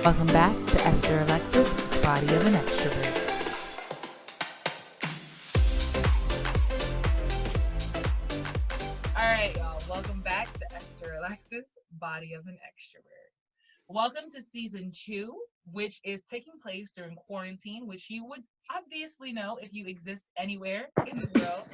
Welcome back to Esther Alexis, Body of an Extrovert. All right, y'all. Welcome back to Esther Alexis, Body of an Extrovert. Welcome to season 2, which is taking place during quarantine, which you would obviously know if you exist anywhere in the world.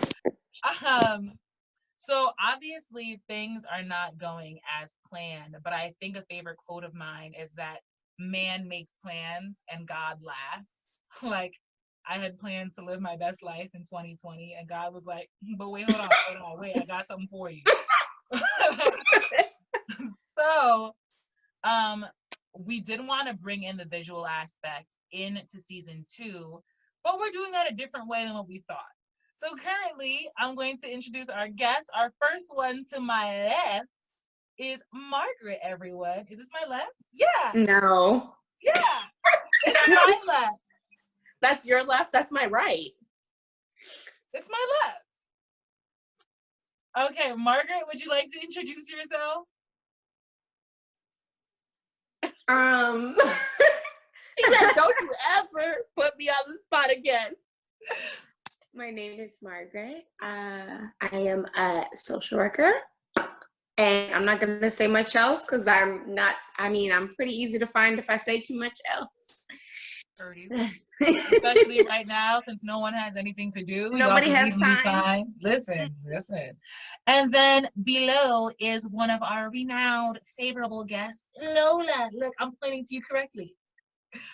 So obviously things are not going as planned, but I think a favorite quote of mine is that man makes plans and God laughs. Like, I had plans to live my best life in 2020 and God was like, but wait, hold on, wait, I got something for you. So, we did want to bring in the visual aspect into season 2, but we're doing that a different way than what we thought. So currently, I'm going to introduce our guest. Our first one to my left is Margaret, everyone. Is this my left? Yeah. No. Yeah. It's my left. That's your left. That's my right. It's my left. Okay, Margaret, would you like to introduce yourself? She said, don't you ever put me on the spot again. My name is Margaret. I am a social worker. And I'm not going to say much else because I'm pretty easy to find if I say too much else. Especially right now, since no one has anything to do. Nobody has time. Listen. And then below is one of our renowned, favorable guests, Lola. Look, I'm pointing to you correctly.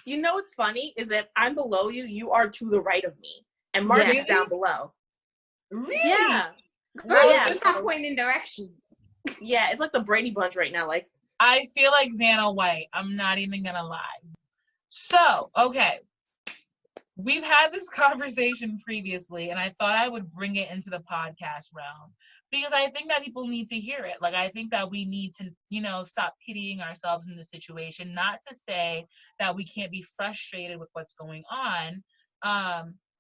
You know what's funny is that I'm below you, you are to the right of me. And Margaret's down below. Really? Yeah. Girl, just stop pointing directions. Yeah, it's like the Brady Bunch right now. Like, I feel like Vanna White. I'm not even gonna lie. So, okay. We've had this conversation previously, and I thought I would bring it into the podcast realm because I think that people need to hear it. Like, I think that we need to, stop pitying ourselves in this situation. Not to say that we can't be frustrated with what's going on.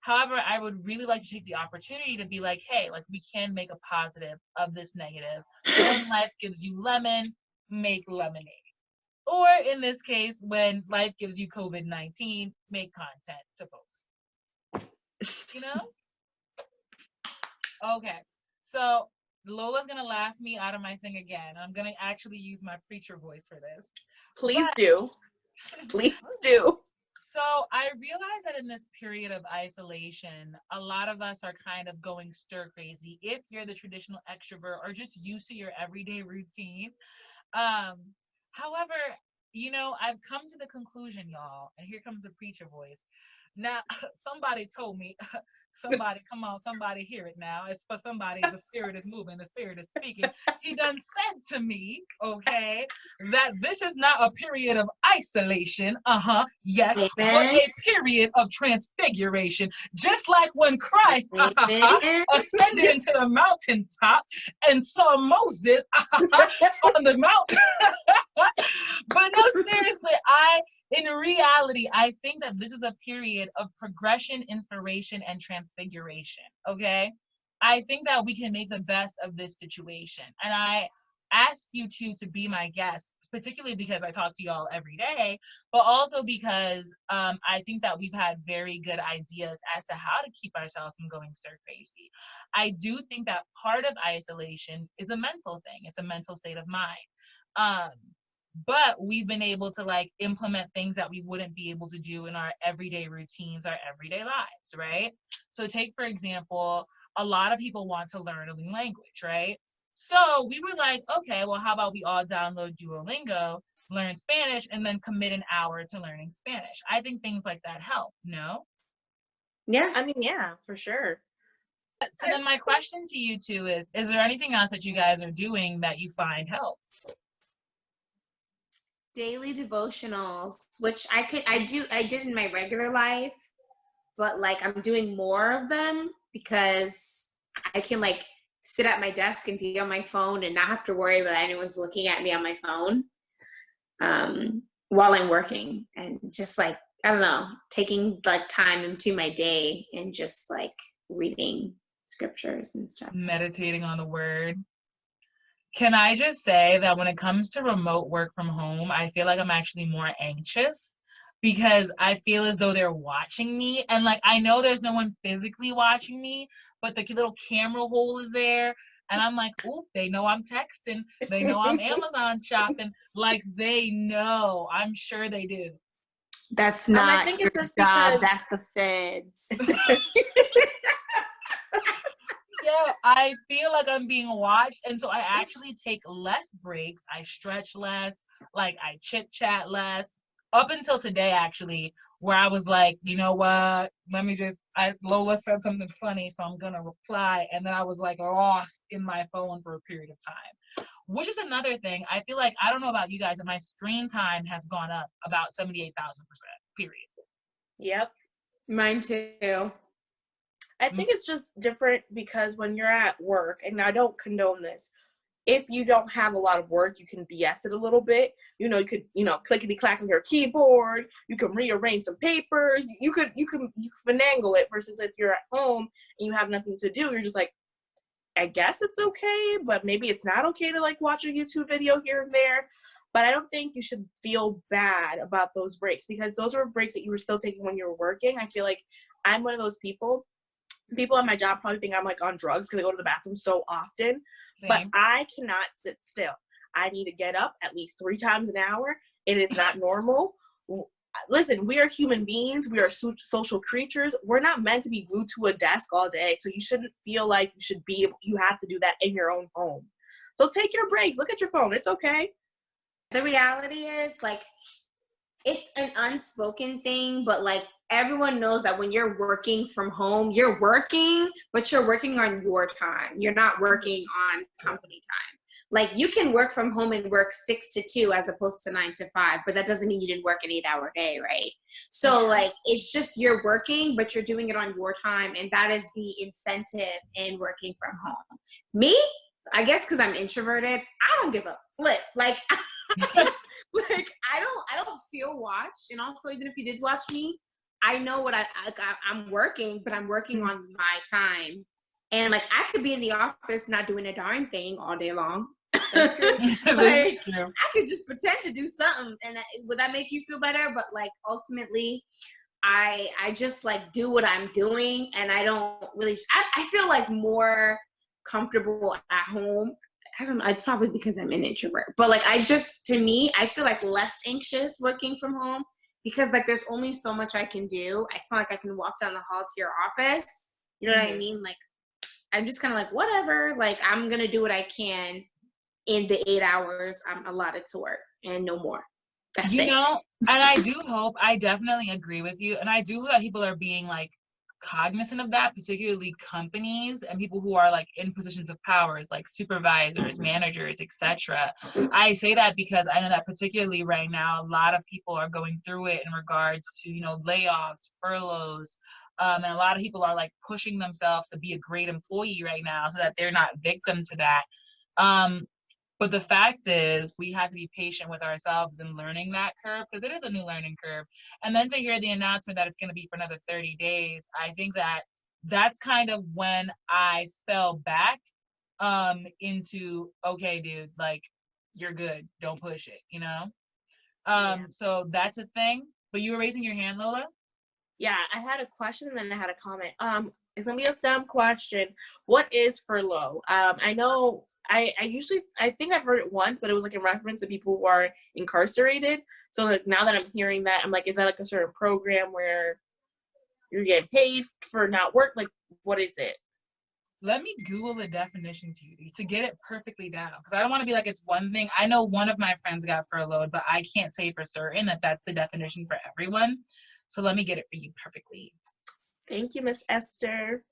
However, I would really like to take the opportunity to be like, hey, like, we can make a positive of this negative. When life gives you lemon, make lemonade. Or in this case, when life gives you COVID-19, make content to post. Okay. So Lola's going to laugh me out of my thing again. I'm going to actually use my preacher voice for this. Please do. Please do. So I realize that in this period of isolation, a lot of us are kind of going stir crazy if you're the traditional extrovert or just used to your everyday routine. However, I've come to the conclusion, y'all, and here comes the preacher voice. Now, somebody told me, somebody hear it now. It's for somebody, the spirit is moving, the spirit is speaking. He done said to me, okay, that this is not a period of isolation, yes, Amen. but a period of transfiguration. Just like when Christ, ascended into the mountaintop and saw Moses, on the mountain. But no, seriously, in reality, I think that this is a period of progression, inspiration, and transfiguration, okay? I think that we can make the best of this situation. And I ask you to be my guest, particularly because I talk to y'all every day, but also because I think that we've had very good ideas as to how to keep ourselves from going stir crazy. I do think that part of isolation is a mental thing. It's a mental state of mind. But we've been able to implement things that we wouldn't be able to do in our everyday routines, our everyday lives, right? So take, for example, a lot of people want to learn a new language, right? So we were like, okay, well, how about we all download Duolingo, learn Spanish, and then commit an hour to learning Spanish? I think things like that help, no? Yeah, yeah, for sure. So then my question to you two is there anything else that you guys are doing that you find helps? Daily devotionals, which I did in my regular life, but I'm doing more of them because I can sit at my desk and be on my phone and not have to worry about anyone's looking at me on my phone while I'm working, and just I don't know, taking time into my day and just reading scriptures and stuff. Meditating on the word. Can I just say that when it comes to remote work from home, I feel like I'm actually more anxious because I feel as though they're watching me. And like, I know there's no one physically watching me, but the little camera hole is there. And I'm like, oop, they know I'm texting. They know I'm Amazon shopping. Like, they know. I'm sure they do. That's I not think your it's just job. because That's the feds. Yeah, I feel like I'm being watched, and so I actually take less breaks. I stretch less, like I chit chat less. Up until today, actually, where I was like, you know what? Let me just. Lola said something funny, so I'm gonna reply, and then I was like lost in my phone for a period of time, which is another thing. I feel like I don't know about you guys, but my screen time has gone up about 78,000%. Period. Yep. Mine too. I think it's just different because when you're at work, and I don't condone this, if you don't have a lot of work, you can BS it a little bit. You know, you could, clickety clack on your keyboard. You can rearrange some papers. You can finagle it versus if you're at home and you have nothing to do, you're just like, I guess it's okay, but maybe it's not okay to like watch a YouTube video here and there. But I don't think you should feel bad about those breaks because those were breaks that you were still taking when you were working. I feel like I'm one of those people. People at my job probably think I'm like on drugs because I go to the bathroom so often. Same. But I cannot sit still. I need to get up at least 3 times an hour. It is not normal. Listen, we are human beings. We are social creatures. We're not meant to be glued to a desk all day. So you shouldn't feel like you have to do that in your own home. So take your breaks. Look at your phone. It's okay. The reality is, like, it's an unspoken thing, but like everyone knows that when you're working from home, you're working, but you're working on your time. You're not working on company time. Like you can work from home and work 6 to 2 as opposed to 9 to 5, but that doesn't mean you didn't work an 8-hour day, right? So like it's just you're working, but you're doing it on your time, and that is the incentive in working from home. Me, I guess because I'm introverted, I don't give a flip. Like like I don't feel watched, and also even if you did watch me, I know what I'm working, but I'm working on my time, and like I could be in the office not doing a darn thing all day long. Like I could just pretend to do something, and would that make you feel better? But like ultimately, I just like do what I'm doing, and I don't really. I feel like more comfortable at home. I don't know. It's probably because I'm an introvert, but like to me, I feel like less anxious working from home because like there's only so much I can do. It's not like I can walk down the hall to your office. You know what I mean? Like I'm just kind of like whatever. Like I'm gonna do what I can in the 8 hours I'm allotted to work and no more. That's it. And I definitely agree with you, and I do hope that people are being like cognizant of that, particularly companies and people who are like in positions of powers like supervisors, managers, etc. I say that because I know that particularly right now a lot of people are going through it in regards to layoffs, furloughs, and a lot of people are like pushing themselves to be a great employee right now so that they're not victim to that. But the fact is, we have to be patient with ourselves in learning that curve because it is a new learning curve. And then to hear the announcement that it's going to be for another 30 days, I think that's kind of when I fell back into, okay, dude, like, you're good. Don't push it, So that's a thing. But you were raising your hand, Lola? Yeah, I had a question and then I had a comment. It's gonna be a dumb question. What is furlough? I know I think I've heard it once, but it was like in reference to people who are incarcerated. So like now that I'm hearing that, I'm like, is that like a certain program where you're getting paid for not work? Like, what is it? Let me Google the definition to get it perfectly down, because I don't want to be like it's one thing. I know one of my friends got furloughed, but I can't say for certain that that's the definition for everyone. So let me get it for you perfectly. Thank you, Miss Esther.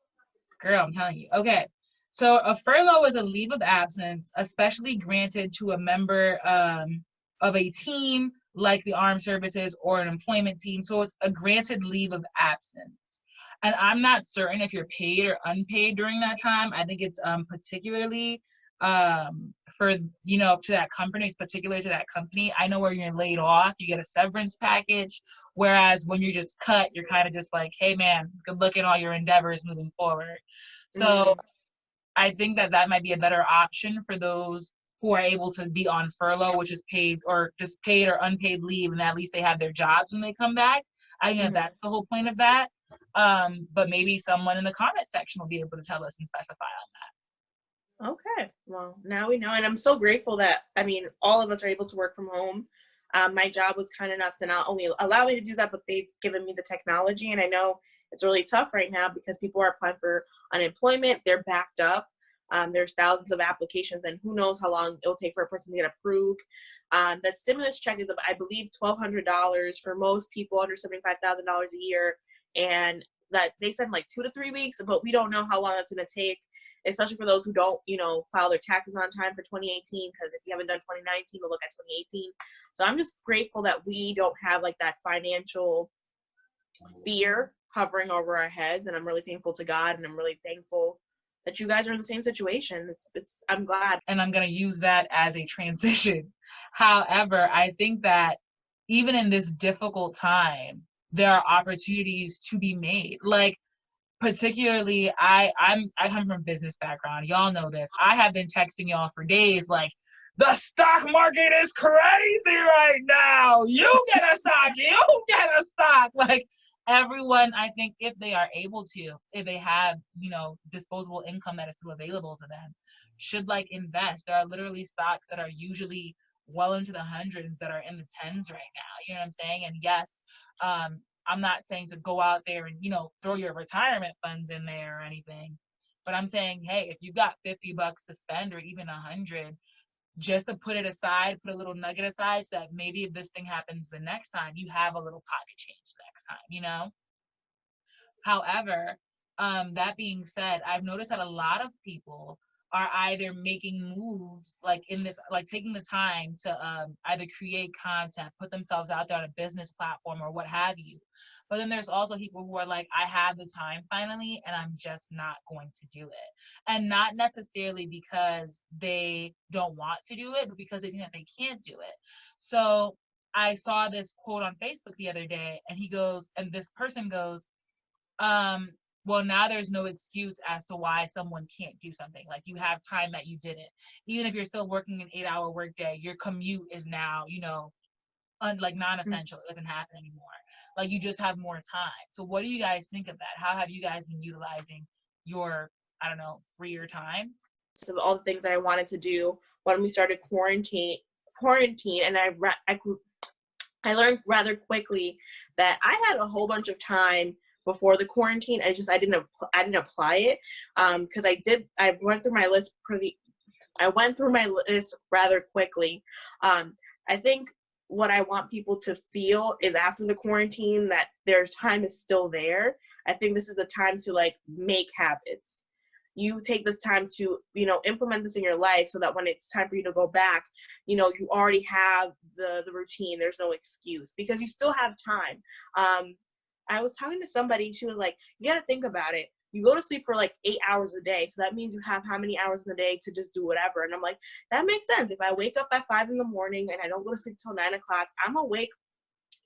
Girl, I'm telling you. Okay. So a furlough is a leave of absence, especially granted to a member of a team like the armed services or an employment team. So it's a granted leave of absence. And I'm not certain if you're paid or unpaid during that time. I think it's particularly for, to that company. It's particular to that company. I know where you're laid off, you get a severance package. Whereas when you're just cut, you're kind of just like, hey, man, good luck in all your endeavors moving forward. So I think that might be a better option for those who are able to be on furlough, which is paid or just paid or unpaid leave, and at least they have their jobs when they come back. I think that's the whole point of that. But maybe someone in the comment section will be able to tell us and specify on that. Okay, well, now we know, and I'm so grateful that, I mean, all of us are able to work from home. My job was kind enough to not only allow me to do that, but they've given me the technology, and I know it's really tough right now because people are applying for unemployment. They're backed up. There's thousands of applications, and who knows how long it'll take for a person to get approved. The stimulus check is, I believe, $1,200 for most people under $75,000 a year, and that they said like 2 to 3 weeks, but we don't know how long it's going to take, especially for those who don't, file their taxes on time for 2018, because if you haven't done 2019, we'll look at 2018. So I'm just grateful that we don't have like that financial fear hovering over our heads, and I'm really thankful to God, and I'm really thankful that you guys are in the same situation. I'm glad. And I'm going to use that as a transition. However, I think that even in this difficult time, there are opportunities to be made. Like, particularly, I come from a business background. Y'all know this. I have been texting y'all for days like, the stock market is crazy right now. You get a stock. You get a stock. Like, everyone, I think, if they are able to, if they have, disposable income that is still available to them, should like invest. There are literally stocks that are usually well into the hundreds that are in the tens right now. You know what I'm saying? And yes, I'm not saying to go out there and, throw your retirement funds in there or anything, but I'm saying, hey, if you got $50 to spend or even 100, just to put it aside, put a little nugget aside so that maybe if this thing happens the next time, you have a little pocket change the next time, However, that being said, I've noticed that a lot of people are either making moves like in this, like taking the time to either create content, put themselves out there on a business platform or what have you. But then there's also people who are like, I have the time finally, and I'm just not going to do it. And not necessarily because they don't want to do it, but because they think that they can't do it. So I saw this quote on Facebook the other day, and this person goes, well, now there's no excuse as to why someone can't do something. Like, you have time that you didn't. Even if you're still working an 8-hour workday, your commute is now, like non-essential. It doesn't happen anymore. Like, you just have more time. So what do you guys think of that? How have you guys been utilizing your, freer time? So all the things that I wanted to do when we started quarantine, and I learned rather quickly that I had a whole bunch of time before the quarantine. I didn't apply it because I went through my list rather quickly. I think what I want people to feel is after the quarantine that their time is still there. I think this is the time to like make habits. You take this time to, implement this in your life so that when it's time for you to go back, you already have the routine. There's no excuse because you still have time. I was talking to somebody, she was like, you got to think about it. You go to sleep for like 8 hours a day. So that means you have how many hours in the day to just do whatever. And I'm like, that makes sense. If I wake up at 5 a.m. and I don't go to sleep till 9 o'clock, I'm awake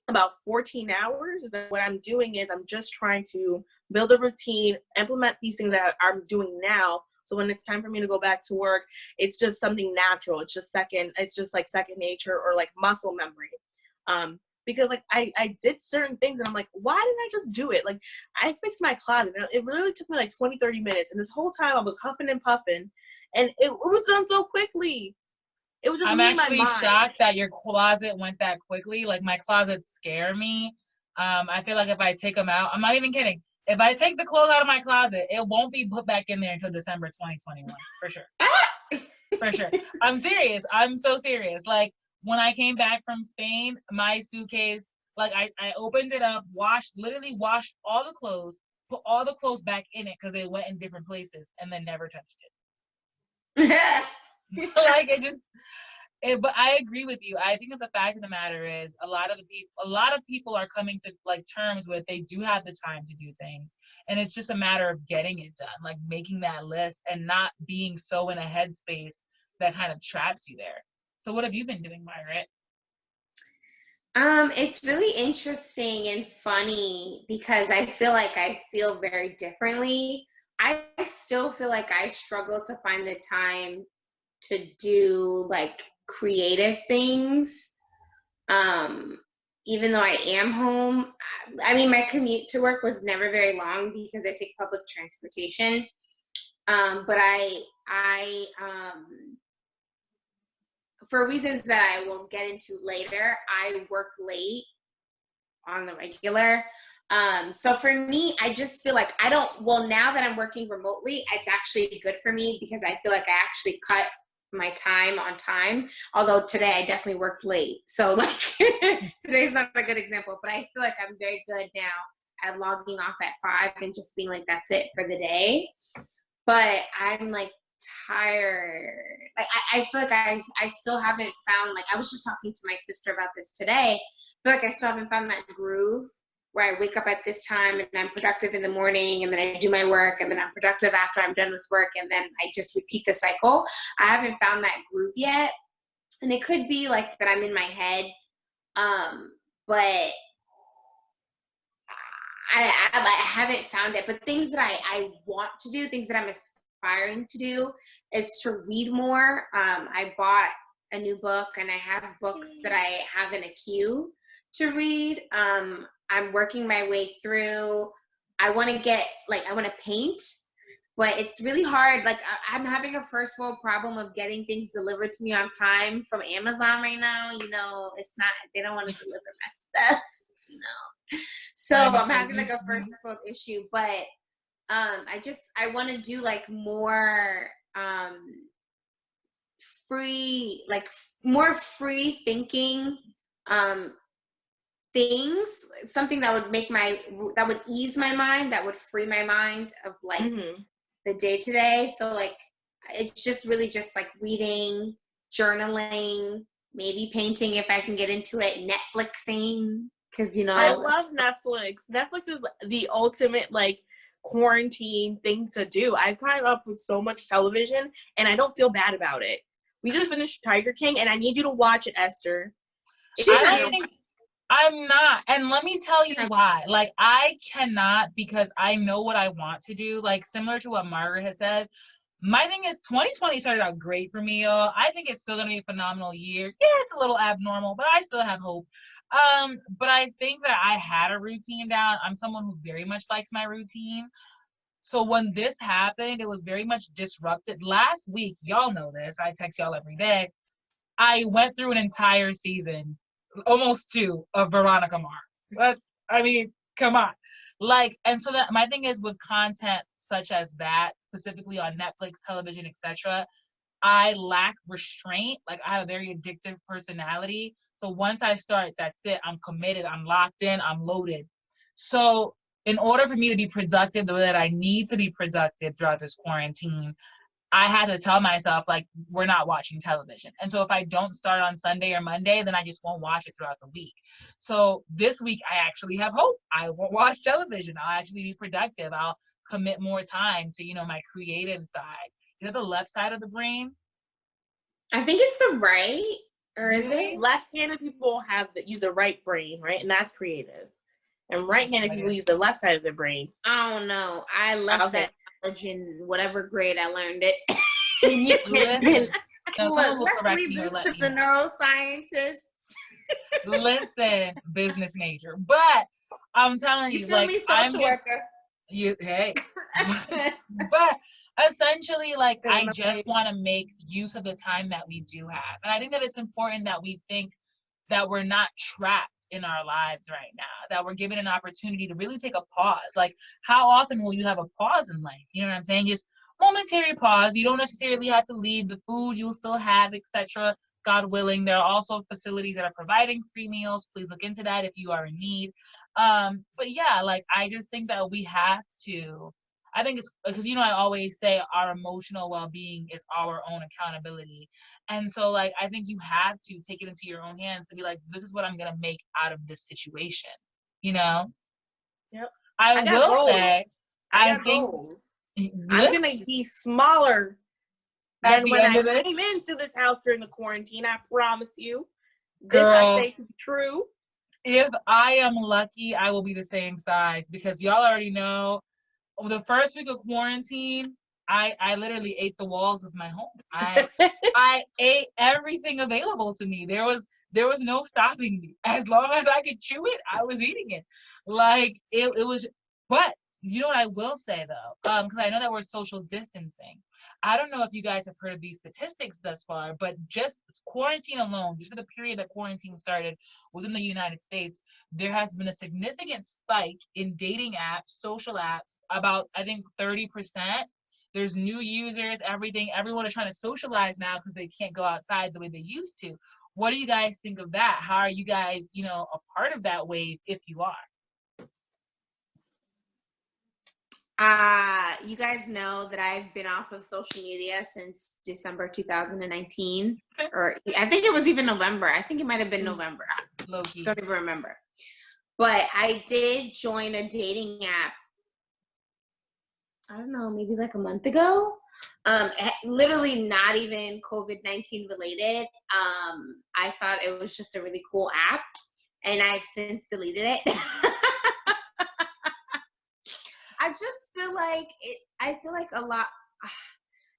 about 14 hours. Is that what I'm doing is I'm just trying to build a routine, implement these things that I'm doing now. So when it's time for me to go back to work, it's just something natural. It's just like second nature or like muscle memory. Because like I did certain things and I'm like, why didn't I just do it? Like, I fixed my closet and it really took me like 20, 30 minutes. And this whole time I was huffing and puffing and it was done so quickly. It was just I'm me in my actually mind. shocked that your closet went that quickly. Like, my closets scare me. I feel like if I take them out, I'm not even kidding. If I take the clothes out of my closet, it won't be put back in there until December 2021, for sure. For sure. I'm serious. I'm so serious. Like, when I came back from Spain, my suitcase, like I opened it up, literally washed all the clothes, put all the clothes back in it because they went in different places and then never touched it. Like, but I agree with you. I think that the fact of the matter is a lot of people are coming to like terms with they do have the time to do things. And it's just a matter of getting it done, like making that list and not being so in a headspace that kind of traps you there. So what have you been doing, Margaret? It's really interesting and funny because I feel like I feel very differently. I still feel like I struggle to find the time to do like creative things. Even though I am home, I mean, my commute to work was never very long because I take public transportation. But I for reasons that I will get into later, I work late on the regular. So for me, I just feel like now that I'm working remotely, it's actually good for me because I feel like I actually cut my time on time. Although today I definitely worked late. So like today's not a good example, but I feel like I'm very good now at logging off at 5 and just being like, that's it for the day. But I'm like tired. Like I feel like I still haven't found, like I was just talking to my sister about this today. I feel like I still haven't found that groove where I wake up at this time and I'm productive in the morning and then I do my work and then I'm productive after I'm done with work and then I just repeat the cycle. I haven't found that groove yet. And it could be like that I'm in my head. But I haven't found it. But things that I want to do, things that I'm aspiring to do is to read more. I bought a new book and I have books that I have in a queue to read. I'm working my way through. I want to paint, but it's really hard. Like I'm having a first world problem of getting things delivered to me on time from Amazon right now. You know, they don't want to deliver my stuff, you know. So I'm having like a first world issue, but I want to do like more more free thinking things, something that would ease my mind, that would free my mind of like the day to day. So like it's just really just like reading, journaling, maybe painting if I can get into it, Netflixing, because you know I love Netflix. Netflix is the ultimate like quarantine thing to do. I've caught up with so much television and I don't feel bad about it. We just finished Tiger King and I need you to watch it, Esther. I'm not. And let me tell you why. Like, I cannot, because I know what I want to do. Like, similar to what Margaret has said, my thing is 2020 started out great for me, y'all. I think it's still going to be a phenomenal year. Yeah, it's a little abnormal, but I still have hope. But I think that I had a routine down. I'm someone who very much likes my routine. So when this happened, it was very much disrupted. Last week, y'all know this, I text y'all every day. I went through an entire season, almost 2, of Veronica Mars. Come on. Like, and so that my thing is with content such as that, specifically on Netflix, television, etc., I lack restraint. Like, I have a very addictive personality. So once I start, that's it. I'm committed. I'm locked in. I'm loaded. So in order for me to be productive the way that I need to be productive throughout this quarantine, I had to tell myself, like, we're not watching television. And so if I don't start on Sunday or Monday, then I just won't watch it throughout the week. So this week, I actually have hope. I won't watch television. I'll actually be productive. I'll commit more time to, my creative side. Is that the left side of the brain? I think it's the right, or is it? Left-handed people use the right brain, right? And that's creative. And right-handed people use the left side of their brains. I don't know. I left that knowledge in whatever grade I learned it. Let's leave this to the neuroscientists. Listen, business major. But I'm telling you, feel me, social worker. But essentially, like, I just want to make use of the time that we do have. And I think that it's important that we think that we're not trapped in our lives right now, that we're given an opportunity to really take a pause. Like, how often will you have a pause in life? You know what I'm saying? Just momentary pause. You don't necessarily have to leave. The food you'll still have, etc. God willing. There are also facilities that are providing free meals. Please look into that if you are in need. But yeah, like, I just think that we have to, I think it's because, I always say our emotional well-being is our own accountability. And so, like, I think you have to take it into your own hands to be like, this is what I'm going to make out of this situation, Yep. I will say, I think goals. I'm going to be smaller than when I came into this house during the quarantine. I promise you. This I say to be true. If I am lucky, I will be the same size, because y'all already know the first week of quarantine, I literally ate the walls of my home. I ate everything available to me. There was no stopping me. As long as I could chew it, I was eating it. Like it was. But you know what I will say though, because I know that we're social distancing. I don't know if you guys have heard of these statistics thus far, but just quarantine alone, just for the period that quarantine started within the United States, there has been a significant spike in dating apps, social apps, about I think 30%. There's new users, everything. Everyone is trying to socialize now because they can't go outside the way they used to. What do you guys think of that? How are you guys, a part of that wave if you are? You guys know that I've been off of social media since December 2019, or I think it was even November. I think it might have been November. Low-key. Don't even remember. But I did join a dating app, I don't know, maybe like a month ago. Literally not even COVID-19 related. I thought it was just a really cool app, and I've since deleted it. I just feel like a lot,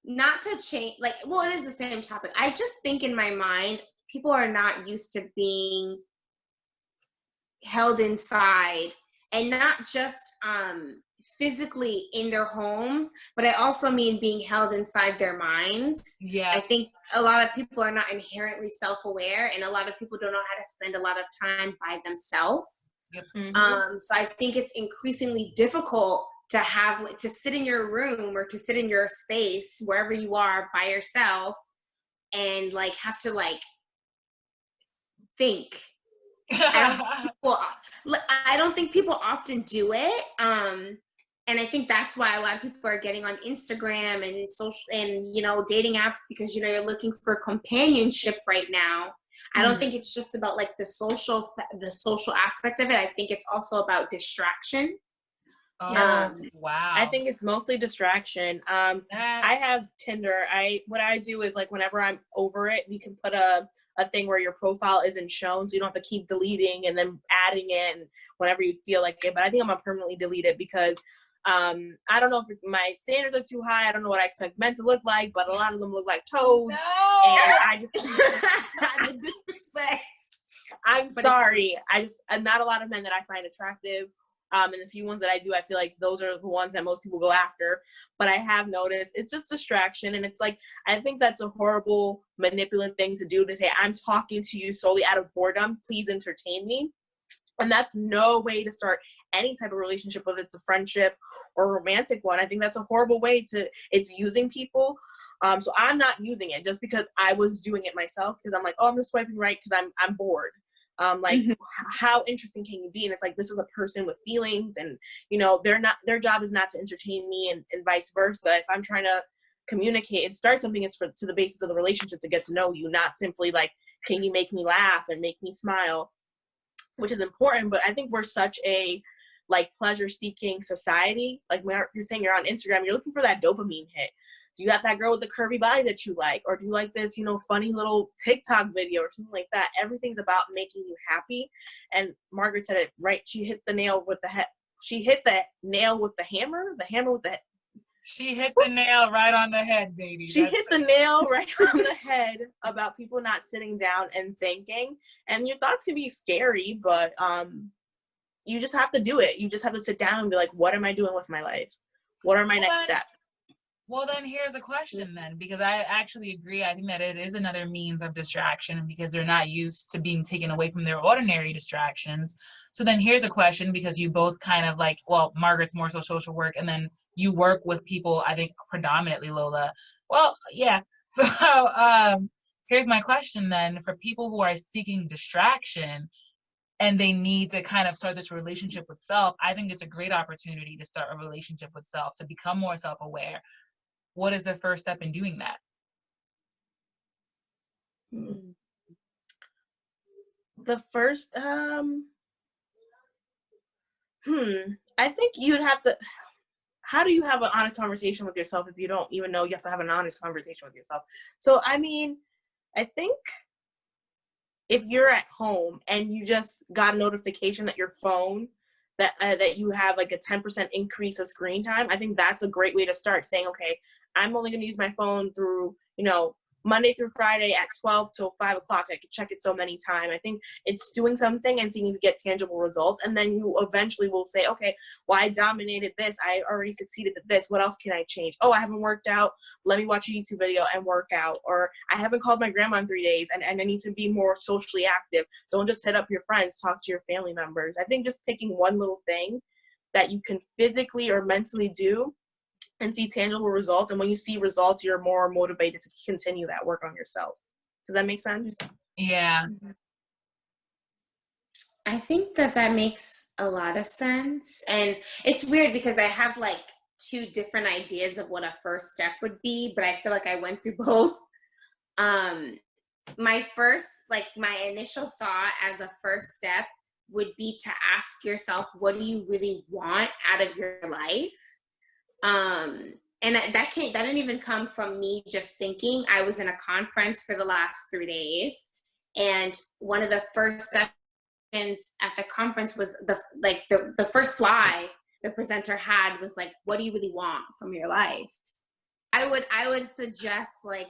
not to change, like, well, it is the same topic. I just think in my mind, people are not used to being held inside, and not just physically in their homes, but I also mean being held inside their minds. Yeah. I think a lot of people are not inherently self-aware, and a lot of people don't know how to spend a lot of time by themselves. Yep. So I think it's increasingly difficult to have to sit in your room or to sit in your space wherever you are by yourself and like have to like think. I don't think people often do it. And I think that's why a lot of people are getting on Instagram and social and dating apps, because you're looking for companionship right now. I don't think it's just about like the social aspect of it. I think it's also about distraction. Oh, wow. I think it's mostly distraction. I have Tinder. What I do is like whenever I'm over it, you can put a thing where your profile isn't shown, so you don't have to keep deleting and then adding it and whenever you feel like it. But I think I'm gonna permanently delete it because I don't know if my standards are too high. I don't know what I expect men to look like, but a lot of them look like toads. No! And I just The disrespect. I'm sorry. Not a lot of men that I find attractive. And the few ones that I do, I feel like those are the ones that most people go after. But I have noticed it's just distraction. And it's like, I think that's a horrible manipulative thing to do, to say, I'm talking to you solely out of boredom. Please entertain me. And that's no way to start any type of relationship, whether it's a friendship or a romantic one. I think that's a horrible way it's using people. So I'm not using it just because I was doing it myself, because I'm like, oh, I'm just swiping right because I'm bored. How interesting can you be? And it's like, this is a person with feelings, and their job is not to entertain me, and vice versa. If I'm trying to communicate and start something, it's to the basis of the relationship, to get to know you, not simply like, can you make me laugh and make me smile, which is important. But I think we're such a like pleasure seeking society. Like when you're saying you're on Instagram, you're looking for that dopamine hit. Do you got that girl with the curvy body that you like? Or do you like this, funny little TikTok video or something like that? Everything's about making you happy. And Margaret said it right. She hit the nail with the head. She hit the nail with the hammer with the head. She hit the nail right on the head, baby. She hit the nail right on the head about people not sitting down and thinking. And your thoughts can be scary, but you just have to do it. You just have to sit down and be like, what am I doing with my life? What are my next steps? Well, then here's a question then, because I actually agree. I think that it is another means of distraction because they're not used to being taken away from their ordinary distractions. So then here's a question, because you both kind of like, well, Margaret's more so social work, and then you work with people, I think predominantly, Lola. Well, yeah. So here's my question then, for people who are seeking distraction and they need to kind of start this relationship with self, I think it's a great opportunity to start a relationship with self, to become more self-aware. What is the first step in doing that? The first, I think you'd have to, how do you have an honest conversation with yourself if you don't even know you have to have an honest conversation with yourself? So, I mean, I think if you're at home and you just got a notification at your phone that you have like a 10% increase of screen time, I think that's a great way to start, saying, okay, I'm only going to use my phone through, Monday through Friday at 12 till 5 o'clock. I can check it so many times. I think it's doing something and seeing if you get tangible results. And then you eventually will say, okay, well, I dominated this. I already succeeded at this. What else can I change? Oh, I haven't worked out. Let me watch a YouTube video and work out. Or I haven't called my grandma in 3 days and I need to be more socially active. Don't just hit up your friends, talk to your family members. I think just picking one little thing that you can physically or mentally do and see tangible results. And when you see results, you're more motivated to continue that work on yourself. Does that make sense? Yeah. I think that makes a lot of sense. And it's weird because I have like two different ideas of what a first step would be, but I feel like I went through both. My initial thought as a first step would be to ask yourself, what do you really want out of your life? And that didn't even come from me just thinking. I was in a conference for the last 3 days, and one of the first sessions at the conference was the first slide the presenter had was like, what do you really want from your life? I would suggest like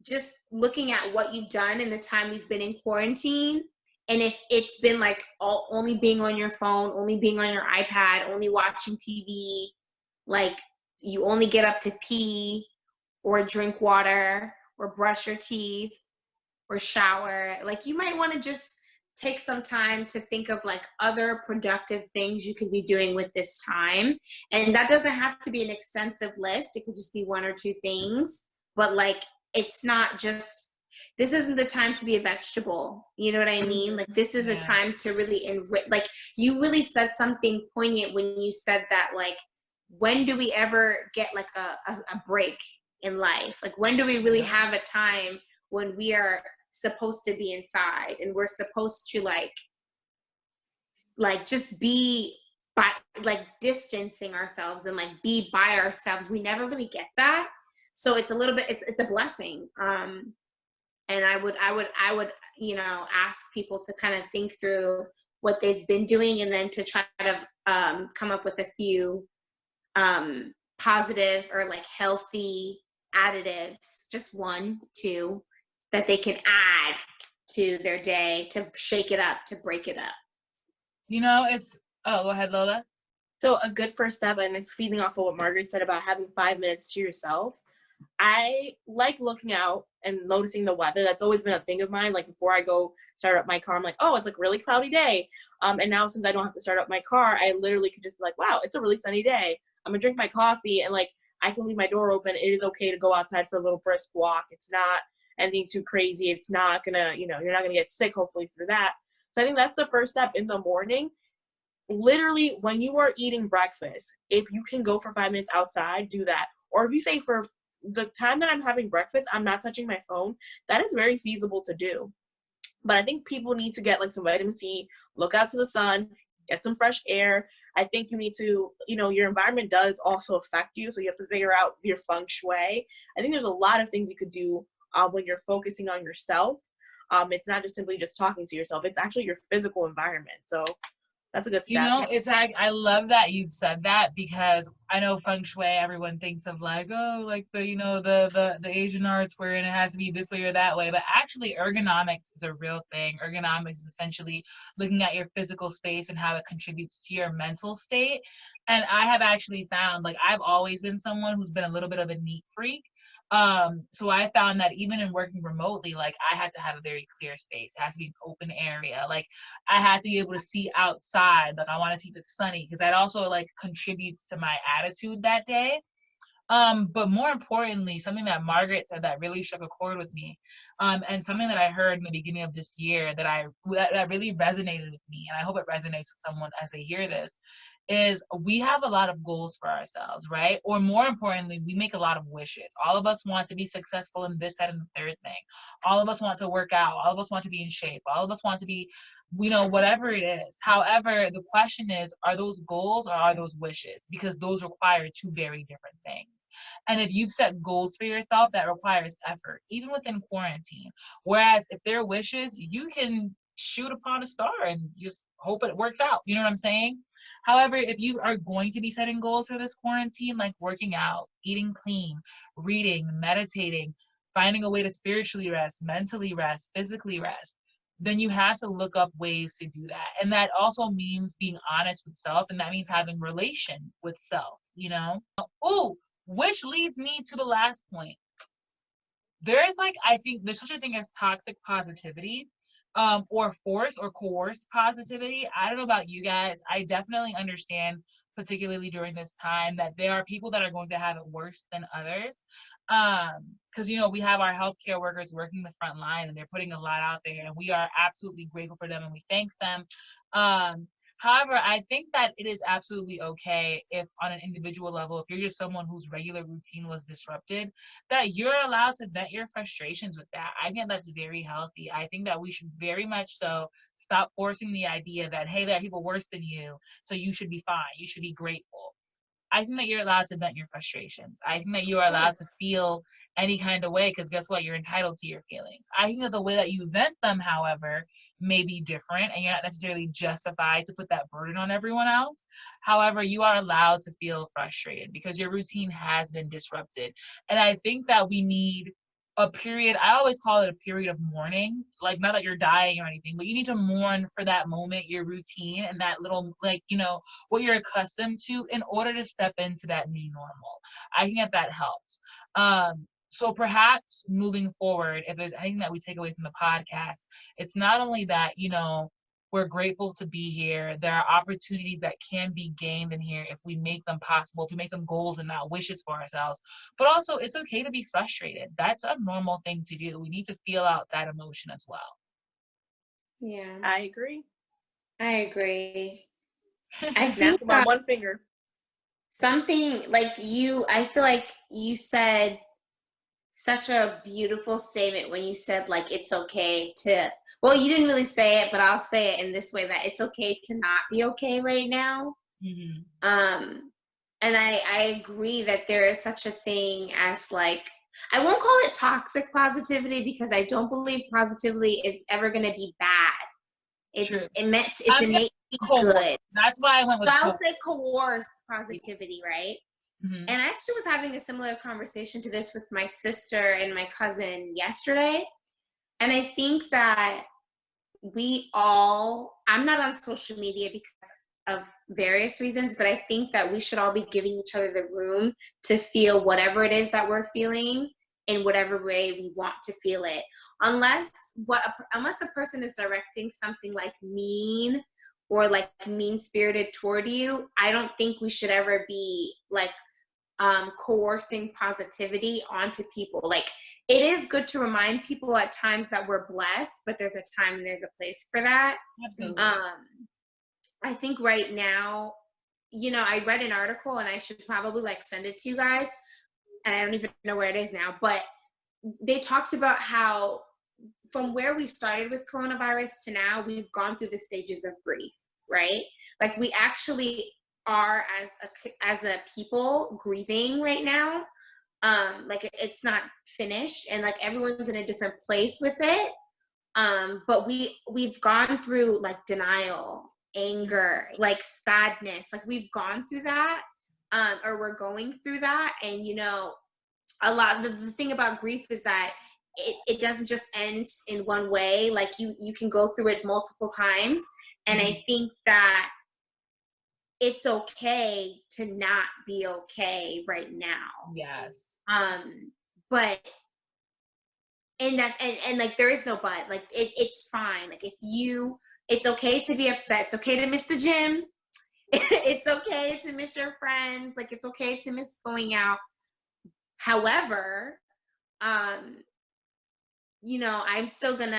just looking at what you've done in the time you've been in quarantine. And if it's been like only being on your phone, only being on your iPad, only watching TV, like you only get up to pee or drink water or brush your teeth or shower, like you might want to just take some time to think of like other productive things you could be doing with this time. And that doesn't have to be an extensive list. It could just be one or two things, but like, it's not just, this isn't the time to be a vegetable. You know what I mean? Like this is a time to really enrich. Like you really said something poignant when you said that, like, when do we ever get like a break in life? Like when do we really have a time when we are supposed to be inside and we're supposed to like just be by like distancing ourselves and like be by ourselves? We never really get that. So it's a little bit, it's a blessing. And I would, ask people to kind of think through what they've been doing and then to try to come up with a few positive or like healthy additives, just 1, 2, that they can add to their day to shake it up, to break it up. Go ahead, Lola. So a good first step, and it's feeding off of what Margaret said about having 5 minutes to yourself. I like looking out and noticing the weather. That's always been a thing of mine. Like before I go start up my car, I'm like, oh, it's like really cloudy day. And now since I don't have to start up my car, I literally could just be like, wow, it's a really sunny day. I'm gonna drink my coffee and like I can leave my door open. It is okay to go outside for a little brisk walk. It's not anything too crazy. It's not gonna, you're not gonna get sick hopefully through that. So I think that's the first step in the morning. Literally when you are eating breakfast, if you can go for 5 minutes outside, do that. Or if you say for the time that I'm having breakfast, I'm not touching my phone, that is very feasible to do. But I think people need to get like some vitamin C, look out to the sun, get some fresh air. I think you need to, your environment does also affect you. So you have to figure out your feng shui. I think there's a lot of things you could do when you're focusing on yourself. It's not just simply just talking to yourself. It's actually your physical environment. So that's a good step. It's like, I love that you said that, because I know feng shui, everyone thinks of like, oh, like the Asian arts wherein it has to be this way or that way. But actually ergonomics is a real thing. Ergonomics is essentially looking at your physical space and how it contributes to your mental state. And I have actually found, like, I've always been someone who's been a little bit of a neat freak. So I found that even in working remotely, like I had to have a very clear space. It has to be an open area. Like I had to be able to see outside. Like I want to see if it's sunny, because that also like contributes to my attitude that day. But more importantly, something that Margaret said that really struck a chord with me, and something that I heard in the beginning of this year that really resonated with me, and I hope it resonates with someone as they hear this, is we have a lot of goals for ourselves, right? Or more importantly, we make a lot of wishes. All of us want to be successful in this, that, and the third thing. All of us want to work out. All of us want to be in shape. All of us want to be, whatever it is. However, the question is, are those goals or are those wishes? Because those require two very different things. And if you've set goals for yourself, that requires effort, even within quarantine. Whereas if they're wishes, you can shoot upon a star and just hope it works out. You know what I'm saying? However, if you are going to be setting goals for this quarantine, like working out, eating clean, reading, meditating, finding a way to spiritually rest, mentally rest, physically rest, then you have to look up ways to do that. And that also means being honest with self, and that means having relation with self, you know? Ooh, which leads me to the last point. There is like, I think there's such a thing as toxic positivity, or forced or coerced positivity. I don't know about you guys. I definitely understand, particularly during this time, that there are people that are going to have it worse than others. Because you know, we have our healthcare workers working the front line and they're putting a lot out there, and we are absolutely grateful for them and we thank them. However, I think that it is absolutely okay if on an individual level, if you're just someone whose regular routine was disrupted, that you're allowed to vent your frustrations with that. I think that's very healthy. I think that we should very much so stop forcing the idea that, hey, there are people worse than you, so you should be fine. You should be grateful. I think that you're allowed to vent your frustrations. I think that you are allowed to feel any kind of way, because guess what? You're entitled to your feelings. I think that the way that you vent them, however, may be different, and you're not necessarily justified to put that burden on everyone else. However, you are allowed to feel frustrated because your routine has been disrupted. And I think that we need a period, I always call it a period of mourning, like not that you're dying or anything, but you need to mourn for that moment, your routine, and that little, like, you know, what you're accustomed to, in order to step into that new normal. I think that that helps. So perhaps moving forward, if there's anything that we take away from the podcast, it's not only that, you know, we're grateful to be here. There are opportunities that can be gained in here if we make them possible, if we make them goals and not wishes for ourselves. But also, it's okay to be frustrated. That's a normal thing to do. We need to feel out that emotion as well. Yeah. I agree. I Snap think them on one finger. something like I feel like you said such a beautiful statement when you said, like, it's okay to, well, you didn't really say it, but I'll say it in this way, that it's okay to not be okay right now. Mm-hmm. And I agree that there is such a thing as, like, I won't call it toxic positivity, because I don't believe positivity is ever going to be bad. True. It's innately good. That's why I went with So I'll say coerced positivity, right? Mm-hmm. And I actually was having a similar conversation to this with my sister and my cousin yesterday. And I think that I'm not on social media because of various reasons, but I think that we should all be giving each other the room to feel whatever it is that we're feeling in whatever way we want to feel it. Unless a person is directing something like mean or like mean-spirited toward you, I don't think we should ever be like coercing positivity onto people. Like, it is good to remind people at times that we're blessed, but there's a time and there's a place for that. Absolutely. I think right now, you know, I read an article, and I should probably like send it to you guys, and I don't even know where it is now, but they talked about how from where we started with coronavirus to now, we've gone through the stages of grief, right? Like, we actually are as a people grieving right now. Like, it's not finished, and like everyone's in a different place with it. But we've gone through like denial, anger, like sadness, like we've gone through that, or we're going through that. And you know, a lot of the thing about grief is that it doesn't just end in one way. Like, you can go through it multiple times. And I think that it's okay to not be okay right now. Yes. But and like, there is no but. Like, it's fine. Like, it's okay to be upset. It's okay to miss the gym. It's okay to miss your friends. Like, it's okay to miss going out. However, you know, I'm still gonna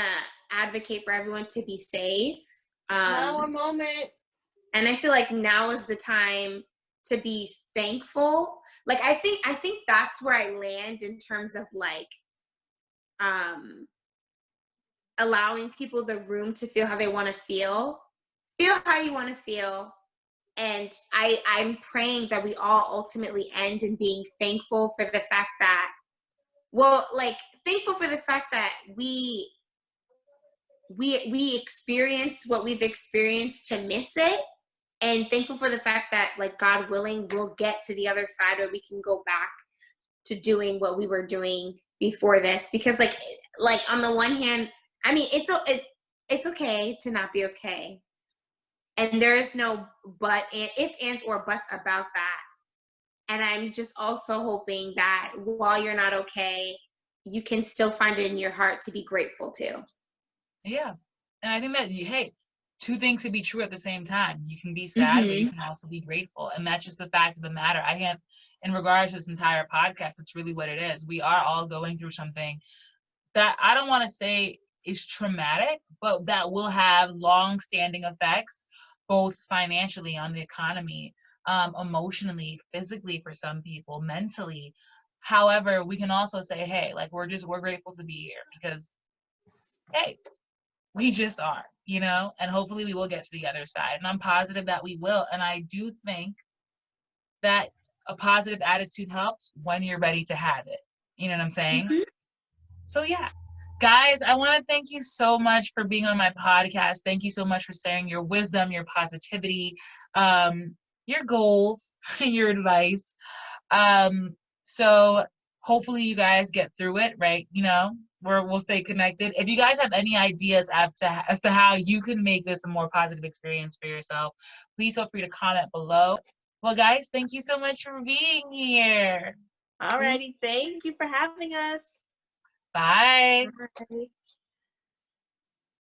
advocate for everyone to be safe. Now a moment. And I feel like now is the time to be thankful. Like, I think that's where I land in terms of like allowing people the room to feel how they want to feel how you want to feel. And I'm praying that we all ultimately end in being thankful for the fact that, thankful for the fact that we we experienced what we've experienced to miss it, and thankful for the fact that, like, God willing, we'll get to the other side where we can go back to doing what we were doing before this. Because like on the one hand, I mean, it's okay to not be okay, and there is no but and if ands or buts about that. And I'm just also hoping that while you're not okay, you can still find it in your heart to be grateful too. Yeah. And I think that, hey, two things can be true at the same time. You can be sad, but you can also be grateful. And that's just the fact of the matter. I can't, in regards to this entire podcast, it's really what it is. We are all going through something that I don't want to say is traumatic, but that will have long-standing effects, both financially on the economy, emotionally, physically for some people, mentally. However, we can also say, hey, like, we're grateful to be here because, hey, we just are, you know, and hopefully we will get to the other side. And I'm positive that we will. And I do think that a positive attitude helps when you're ready to have it. You know what I'm saying? So yeah. Guys, I want to thank you so much for being on my podcast. Thank you so much for sharing your wisdom, your positivity, your goals, your advice. So hopefully you guys get through it, right? You know, we'll stay connected. If you guys have any ideas as to how you can make this a more positive experience for yourself, please feel free to comment below. Well, guys, thank you so much for being here. Alrighty, thank you for having us. Bye. Bye.